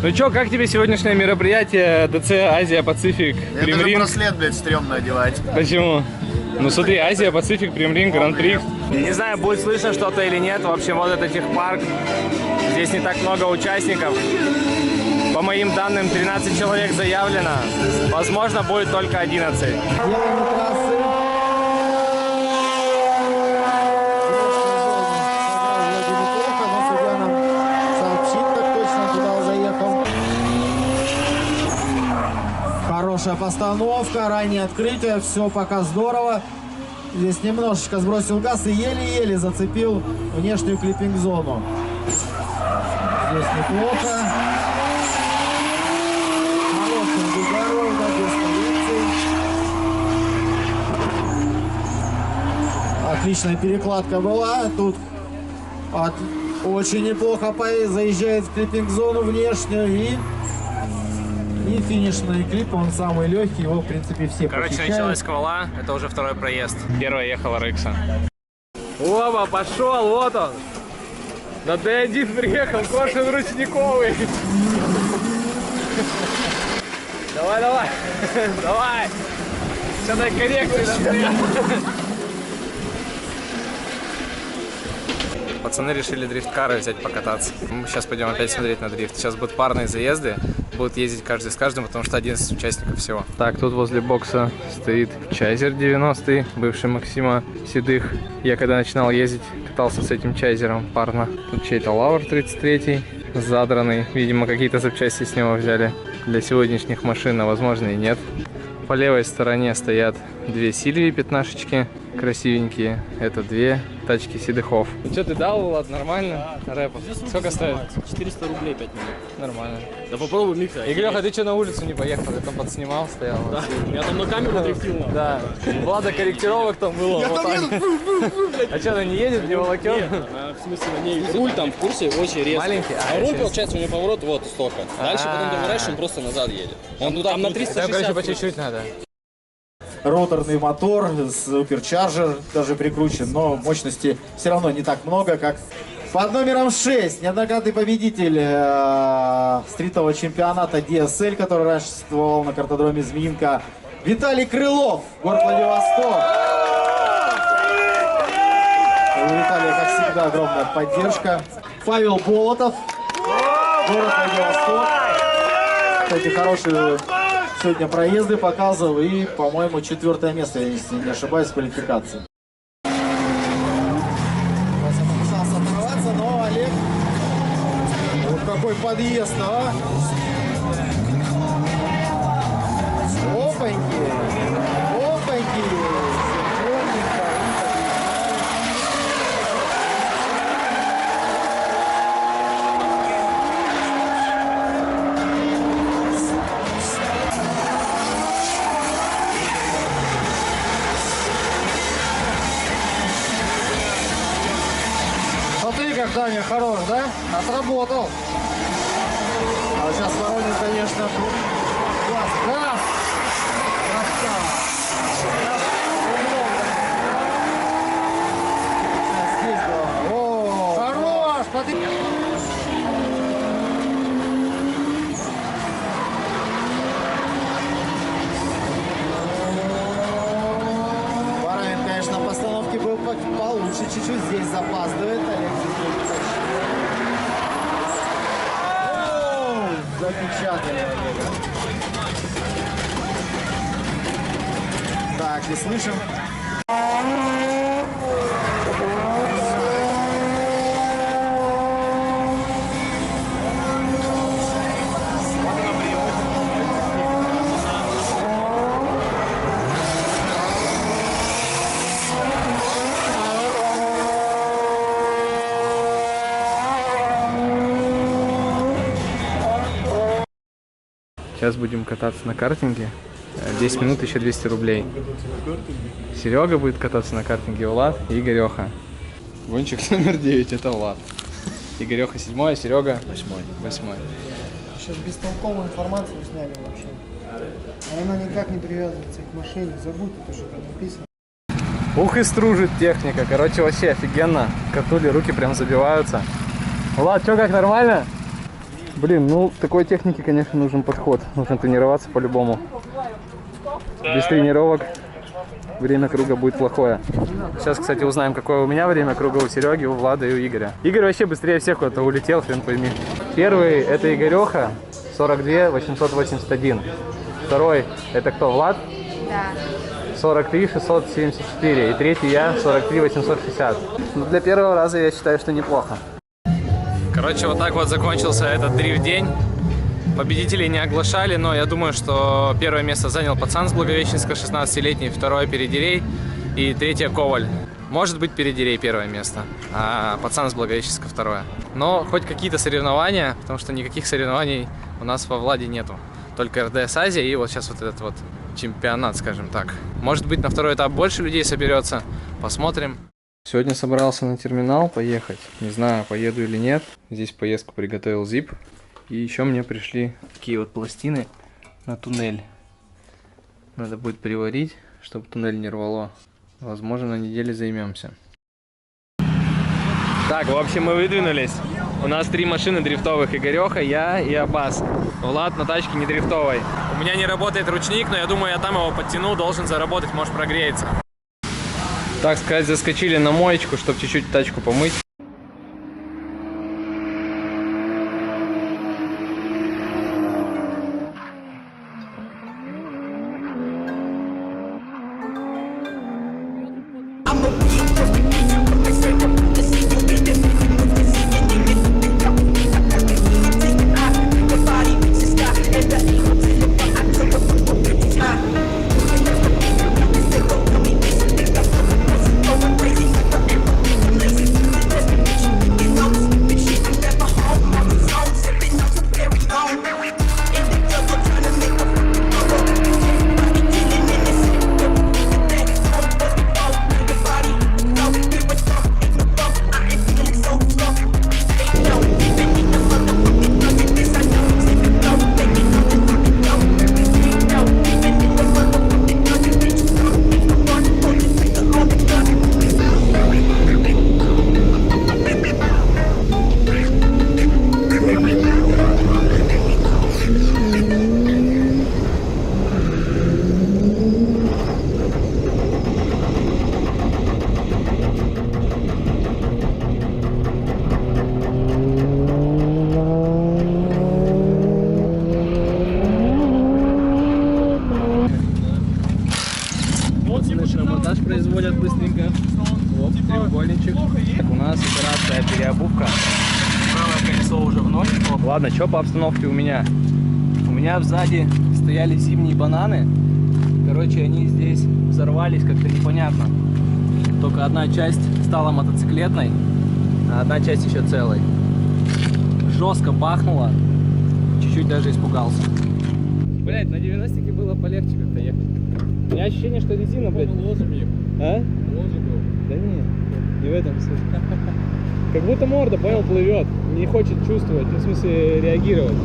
Ну чё, как тебе сегодняшнее мероприятие ДЦ Азия Пацифик Это же браслет, блядь, стрёмно одевать. Почему? Ну смотри, Азия Пацифик Прим-ринг Гран-при. Не знаю, будет слышно что-то или нет. В общем, вот это техпарк. Здесь не так много участников. По моим данным, 13 человек заявлено. Возможно, будет только 11. Хорошая постановка, раннее открытие, все пока здорово. Здесь немножечко сбросил газ и еле-еле зацепил внешнюю клиппинг-зону. Здесь неплохо. Хорошая дорога, без полиции. Отличная перекладка была. Тут очень неплохо заезжает в клиппинг-зону внешнюю и финишный клип, он самый легкий, его в принципе все Короче, началась сквала, это уже второй проезд. Первая ехала Рекса. Оба, пошел, вот он. На Д1 приехал, Коршун ручниковый. Давай, давай, давай. Сейчас дай коррекцию. Пацаны решили дрифт-кары взять покататься. Мы сейчас пойдем опять смотреть на дрифт. Сейчас будут парные заезды, будут ездить каждый с каждым, потому что 11 участников всего. Так, тут возле бокса стоит Чайзер 90-й, бывший Максима Седых. Я когда начинал ездить, катался с этим Чайзером парно. Тут чей-то Лаур 33-й, задранный. Видимо, какие-то запчасти с него взяли для сегодняшних машин, а возможно и нет. По левой стороне стоят две Сильвии пятнашечки, красивенькие. Это две тачки Седыхов. Ну что, ты дал, Влад, нормально? Да. Рэпов. Сколько стоит? 400 рублей 5 минут. Нормально. Да попробуй микса. Игорёха, ты что, на улицу не поехал? Я там подснимал, стоял. Да, я там на камеру дрифтил. Да. Влада корректировок там было. Вот так. А что, она не едет, не волокет? В смысле, на ней руль там в курсе очень резко. Маленький? А руль, получается, у него поворот вот столько. Дальше потом ты выращиваешь, он просто назад едет. Он там на 360. Короче, по чуть-чуть надо. Роторный мотор, суперчарджер даже прикручен, но мощности все равно не так много, как под номером 6. Неоднократный победитель стритового чемпионата DSL, который раньше существовал на картодроме Змеинка, Виталий Крылов, город Владивосток. У Виталия, как всегда, огромная поддержка. Павел Болотов, город Владивосток. Кстати, хорошие сегодня проезды показывал и, по-моему, 4-е место, если не ошибаюсь, в квалификации. Попытался оторваться, но Олег, вот какой подъезд, а! Опаньки! Опаньки! Смотри, как Даня хорош, да? Отработал. А сейчас Воронин, конечно, класс. Красава. Здесь было. О, хорош, смотри. Воронин, конечно, на постановке был получше, чуть-чуть здесь запаздывает. Олег запечатали. Так, и слышим. Сейчас будем кататься на картинге. 10 минут, еще 200 рублей. Серега будет кататься на картинге, Влад и Игореха. Гонщик номер 9, это Влад. Игореха 7, а Серега 8. Сейчас бестолковую информацию сняли вообще. А она никак не привязывается к машине. Забудь, это что там написано. Ух и стружит техника. Короче, вообще офигенно. Катули руки прям забиваются. Влад, что, как нормально? Блин, ну такой технике, конечно, нужен подход. Нужно тренироваться по-любому. Без тренировок время круга будет плохое. Сейчас, кстати, узнаем, какое у меня время круга у Сереги, у Влада и у Игоря. Игорь вообще быстрее всех куда-то улетел, хрен пойми. Первый это Игореха, 42 881. Второй это кто, Влад? Да. 43 674. И третий я, 43 860. Ну, для первого раза я считаю, что неплохо. Короче, вот так вот закончился этот дрифт-день. Победителей не оглашали, но я думаю, что первое место занял пацан с Благовещенска, 16-летний, второе Передерей и третье Коваль. Может быть, Передерей первое место, а пацан с Благовещенска второе. Но хоть какие-то соревнования, потому что никаких соревнований у нас во Владе нету. Только РДС Азия и вот сейчас вот этот вот чемпионат, скажем так. Может быть, на второй этап больше людей соберется, посмотрим. Сегодня собрался на терминал поехать. Не знаю, поеду или нет. Здесь поездку приготовил Zip. И еще мне пришли такие вот пластины на туннель. Надо будет приварить, чтобы туннель не рвало. Возможно, на неделе займемся. Так, в общем, мы выдвинулись. У нас 3 машины дрифтовых. Игореха, я и Аббас. Влад на тачке не дрифтовой. У меня не работает ручник, но я думаю, я там его подтяну, должен заработать, может прогреется. Так сказать, заскочили на моечку, чтобы чуть-чуть тачку помыть. Монтаж производят быстренько. Оп, треугольничек. Так, у нас операция переобувка. Правое колесо уже в ноль. Ладно, что по обстановке у меня? У меня сзади стояли зимние бананы. Короче, они здесь взорвались как-то непонятно. Только одна часть стала мотоциклетной, а одна часть еще целой. Жестко бахнуло. Чуть-чуть даже испугался. Блять, на 90-ке было полегче как-то ехать. У меня ощущение, что резина, блядь. Ложем ехал. А? Ложем был. Да нет, не в этом суть. Как будто морда, понял, плывет. Не хочет чувствовать, в смысле реагировать.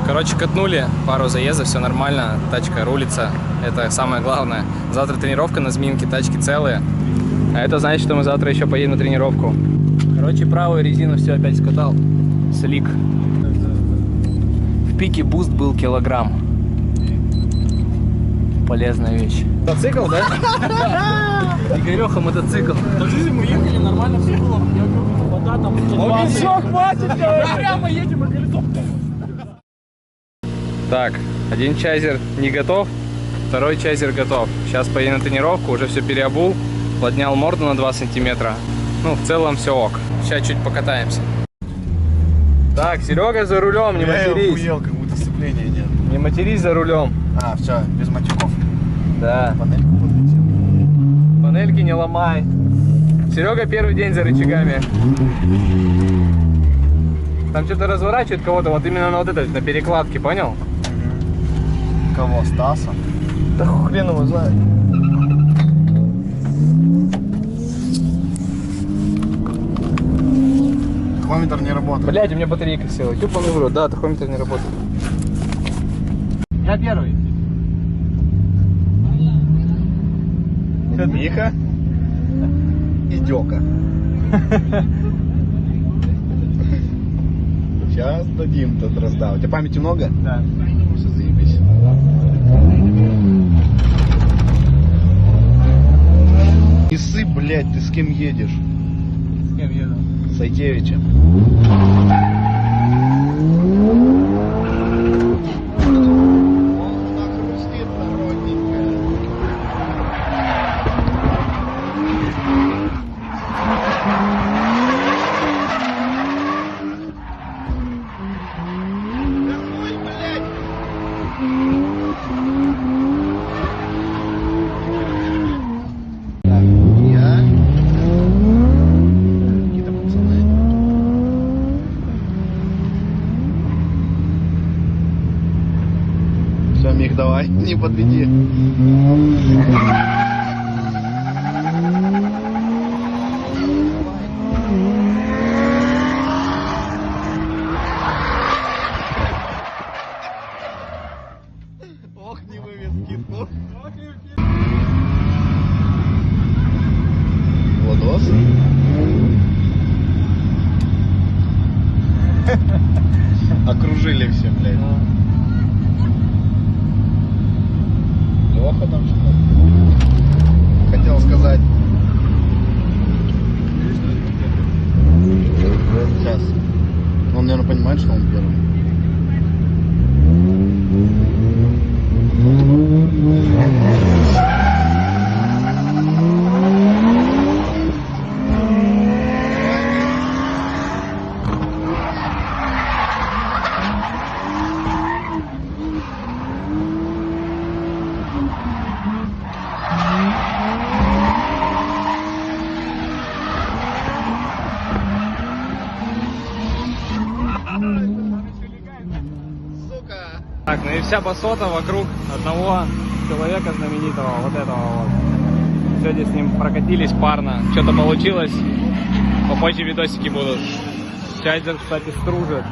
Короче, катнули пару заездов, все нормально, тачка рулится, это самое главное. Завтра тренировка на Зминке, тачки целые, а это значит, что мы завтра еще поедем на тренировку. Короче, правую резину все опять скатал, слик. В пике буст был килограмм. полезная вещь. Мотоцикл, да? Игореха мотоцикл. В жизни мы ехали, нормально все было. Я говорю, вода там 120. Все, хватит, прямо едем, и колесо. Так, один чайзер не готов, второй чайзер готов. Сейчас поедем на тренировку, уже все переобул, поднял морду на 2 сантиметра. Ну, в целом все ок. Сейчас чуть покатаемся. Так, Серега за рулем, не матерись. Я как будто сцепления нет. Не матерись за рулем. А, все, без матюков. Да. Панельку подключил. Панельки не ломай. Серега первый день за рычагами. Там что-то разворачивает кого-то, вот именно на вот это, на перекладке, понял? Кого? Стаса? Да хрен его знает. Тахометр не работает. Блядь, у меня батарейка села. Тюпаный в рот, да, тахометр не работает. Я первый. Миха и Дёка. Сейчас дадим тот раздал. У тебя памяти много? Да. Все, заебись. Не сыпь, блядь, ты с кем едешь? С кем еду? С Айкевичем. Все, Мих, давай, не подведи. Ох, не вывез китку. Владос. Окружили все, блядь. Леха там что-то хотел сказать. Сейчас. Он, наверное, понимает, что он первый. Так, ну и вся басота вокруг одного человека знаменитого, вот этого вот. Сегодня с ним прокатились парно, что-то получилось. Попозже видосики будут. Чайзер, кстати, стружит.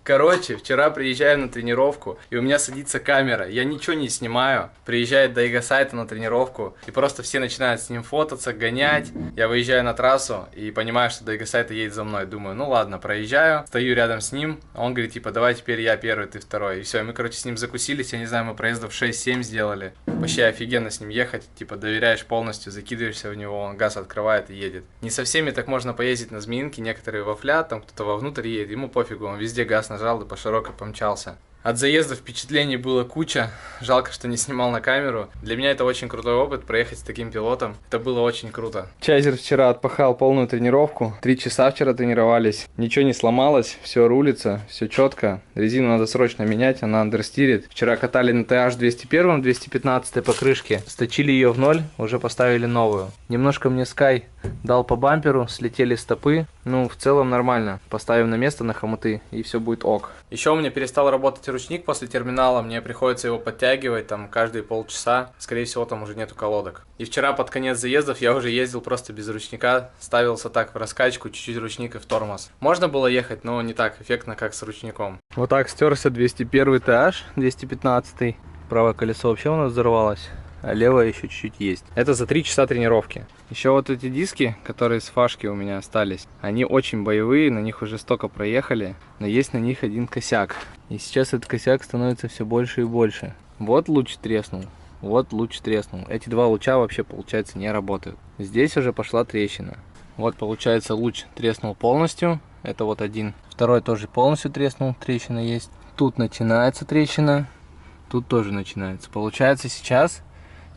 Короче, вчера приезжаю на тренировку, и у меня садится камера, я ничего не снимаю. Приезжает Дайго Сайто на тренировку, и просто все начинают с ним фототься, гонять. Я выезжаю на трассу и понимаю, что Дайго Сайто едет за мной. Думаю, ну ладно, проезжаю, стою рядом с ним. Он говорит, типа, давай теперь я первый, ты второй. И все, и мы, короче, с ним закусились, я не знаю, мы проездов 6-7 сделали. Вообще офигенно с ним ехать, типа, доверяешь полностью, закидываешься в него, он газ открывает и едет. Не со всеми так можно поездить на Змеинке, некоторые вафлят, там кто-то вовнутрь едет, ему пофигу, он везде газ нажал и по широкой помчался. От заезда впечатлений было куча, жалко, что не снимал на камеру. Для меня это очень крутой опыт, проехать с таким пилотом, это было очень круто. Чайзер вчера отпахал полную тренировку, 3 часа вчера тренировались, ничего не сломалось, все рулится, все четко. Резину надо срочно менять, она андерстирит. Вчера катали на TH 201, 215 покрышке, сточили ее в ноль, уже поставили новую. Немножко мне Sky дал по бамперу, слетели стопы, ну в целом нормально. Поставим на место на хомуты и все будет ок. Еще у меня перестал работать ручник после терминала, мне приходится его подтягивать там каждые полчаса, скорее всего там уже нету колодок. И вчера под конец заездов я уже ездил просто без ручника, ставился так в раскачку, чуть-чуть ручник и в тормоз. Можно было ехать, но не так эффектно, как с ручником. Вот так стерся 201 TH, 215. Правое колесо вообще у нас взорвалось. а левая еще чуть-чуть есть. Это за 3 часа тренировки. Еще вот эти диски, которые с фашки у меня остались, они очень боевые, на них уже столько проехали, но есть на них один косяк. И сейчас этот косяк становится все больше и больше. Вот луч треснул, вот луч треснул. Эти два луча вообще, получается, не работают. Здесь уже пошла трещина. Вот, получается, луч треснул полностью. Это вот один. Второй тоже полностью треснул, трещина есть. Тут начинается трещина, тут тоже начинается. Получается, сейчас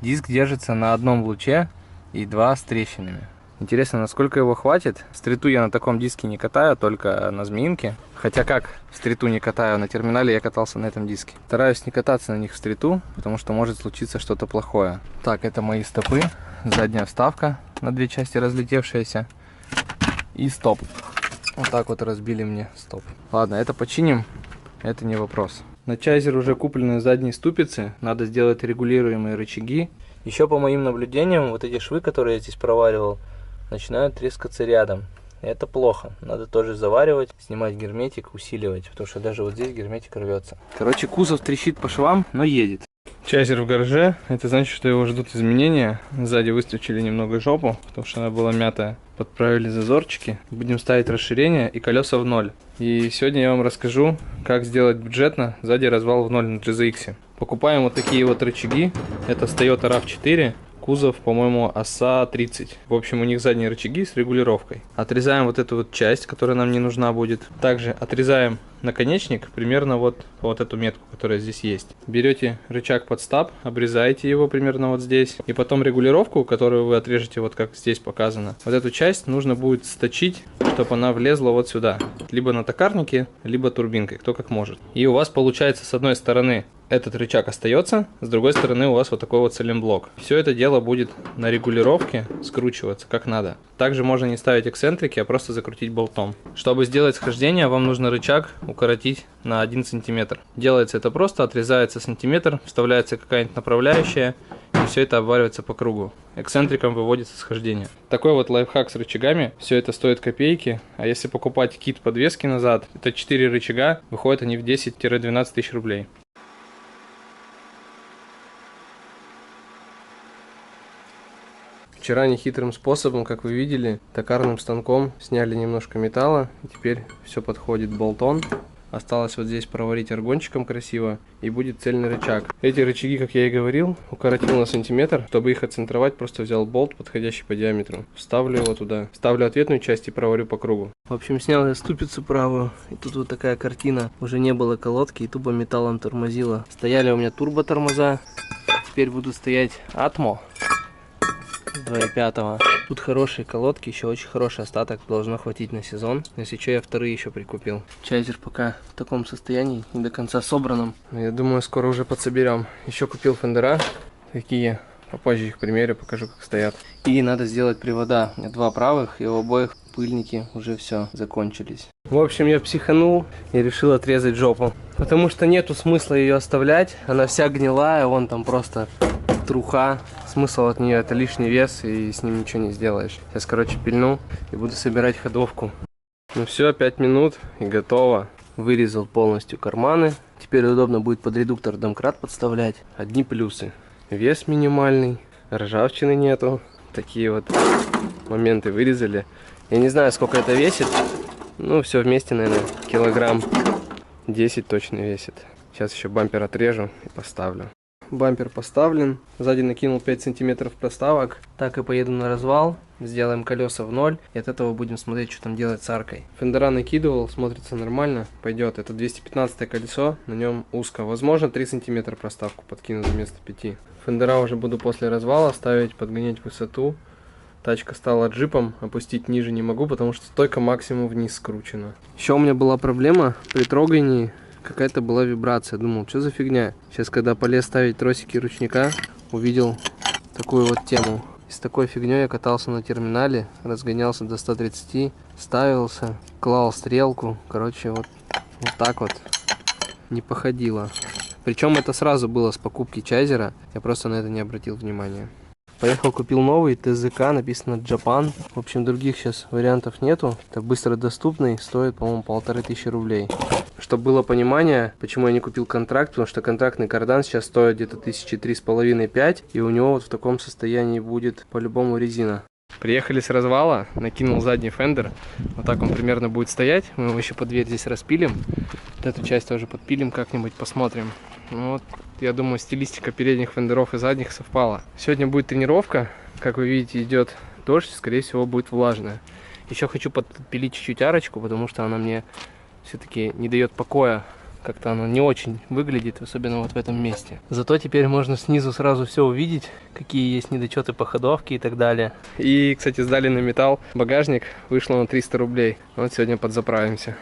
диск держится на одном луче и два с трещинами. Интересно, насколько его хватит. Стриту я на таком диске не катаю, только на змеинке. Хотя как стриту не катаю, на терминале я катался на этом диске. Стараюсь не кататься на них в стриту, потому что может случиться что-то плохое. Так, это мои стопы. Задняя вставка на две части разлетевшаяся. И стоп. Вот так вот разбили мне стоп. Ладно, это починим, это не вопрос. На Чайзер уже куплены задние ступицы. Надо сделать регулируемые рычаги. Еще по моим наблюдениям, вот эти швы, которые я здесь проваривал, начинают трескаться рядом. Это плохо. Надо тоже заваривать, снимать герметик, усиливать, потому что даже вот здесь герметик рвется. Короче, кузов трещит по швам, но едет. Чайзер в гараже, это значит, что его ждут изменения. Сзади выстрочили немного жопу, потому что она была мятая. Подправили зазорчики. Будем ставить расширение и колеса в ноль. И сегодня я вам расскажу, как сделать бюджетно сзади развал в ноль на GZX. Покупаем вот такие вот рычаги. Это Toyota RAV4. Кузов, по-моему, оса 30. В общем, у них задние рычаги с регулировкой. Отрезаем вот эту вот часть, которая нам не нужна будет. Также отрезаем наконечник примерно вот эту метку, которая здесь есть. Берете рычаг под стаб, обрезаете его примерно вот здесь. И потом регулировку, которую вы отрежете, вот как здесь показано. Вот эту часть нужно будет сточить, чтобы она влезла вот сюда. Либо на токарнике, либо турбинкой, кто как может. И у вас получается с одной стороны этот рычаг остается, с другой стороны у вас вот такой вот цилимблок. Все это дело будет на регулировке скручиваться как надо. Также можно не ставить эксцентрики, а просто закрутить болтом. Чтобы сделать схождение, вам нужно рычаг укоротить на 1 сантиметр. Делается это просто, отрезается сантиметр, вставляется какая-нибудь направляющая, и все это обваривается по кругу. Эксцентриком выводится схождение. Такой вот лайфхак с рычагами. Все это стоит копейки, а если покупать кит подвески назад, это 4 рычага, выходят они в 10-12 тысяч рублей. Вчера нехитрым способом, как вы видели, токарным станком сняли немножко металла. И теперь все подходит болтон. Осталось вот здесь проварить аргончиком красиво, и будет цельный рычаг. Эти рычаги, как я и говорил, укоротил на сантиметр. Чтобы их отцентровать, просто взял болт, подходящий по диаметру. Вставлю его туда. Ставлю ответную часть и проварю по кругу. В общем, снял я ступицу правую. И тут вот такая картина. Уже не было колодки, и тупо металлом тормозило. Стояли у меня турбо-тормоза. Теперь будут стоять Atmo 2.5. Тут хорошие колодки, еще очень хороший остаток, должно хватить на сезон. Если что, я вторые еще прикупил. Чайзер пока в таком состоянии, не до конца собранном. Но я думаю, скоро уже подсоберем. Еще купил фендера, такие, попозже их примерю, покажу, как стоят. И надо сделать привода. У меня два правых, и у обоих пыльники уже все закончились. В общем, я психанул и решил отрезать жопу. Потому что нету смысла ее оставлять, она вся гнилая, вон там просто труха. Смысл от нее — это лишний вес, и с ним ничего не сделаешь. Сейчас, короче, пильну и буду собирать ходовку. Ну все, 5 минут и готово. Вырезал полностью карманы. Теперь удобно будет под редуктор домкрат подставлять. Одни плюсы. Вес минимальный, ржавчины нету. Такие вот моменты вырезали. Я не знаю, сколько это весит. Ну, все вместе, наверное, килограмм 10 точно весит. Сейчас еще бампер отрежу и поставлю. Бампер поставлен, сзади накинул 5 сантиметров проставок. Так и поеду на развал, сделаем колеса в ноль, и от этого будем смотреть, что там делать с аркой. Фендера накидывал, смотрится нормально, пойдет. Это 215 колесо, на нем узко. Возможно, 3 сантиметра проставку подкину вместо 5. Фендера уже буду после развала ставить, подгонять высоту. Тачка стала джипом, опустить ниже не могу, потому что стойка максимум вниз скручена. Еще у меня была проблема при трогании. Какая-то была вибрация. Думал, что за фигня. Сейчас, когда полез ставить тросики ручника, увидел такую вот тему. И с такой фигней я катался на терминале, разгонялся до 130, ставился, клал стрелку. Короче, вот так вот не походило. Причем это сразу было с покупки Чайзера. Я просто на это не обратил внимания. Поехал, купил новый ТЗК, написано Japan. В общем, других сейчас вариантов нету. Это быстро доступный, стоит, по-моему, 1500 рублей. Чтобы было понимание, почему я не купил контракт, потому что контрактный кардан сейчас стоит где-то 3,5–5, и у него вот в таком состоянии будет по-любому резина. Приехали с развала, накинул задний фендер, вот так он примерно будет стоять, мы его еще под дверь здесь распилим, вот эту часть тоже подпилим как-нибудь, посмотрим. Ну, вот, я думаю, стилистика передних фендеров и задних совпала. Сегодня будет тренировка, как вы видите, идет дождь, скорее всего будет влажная. Еще хочу подпилить чуть-чуть арочку, потому что она мне все-таки не дает покоя. Как-то оно не очень выглядит, особенно вот в этом месте. Зато теперь можно снизу сразу все увидеть, какие есть недочеты по ходовке и так далее. И, кстати, сдали на металл багажник, вышло на 300 рублей. Вот сегодня подзаправимся.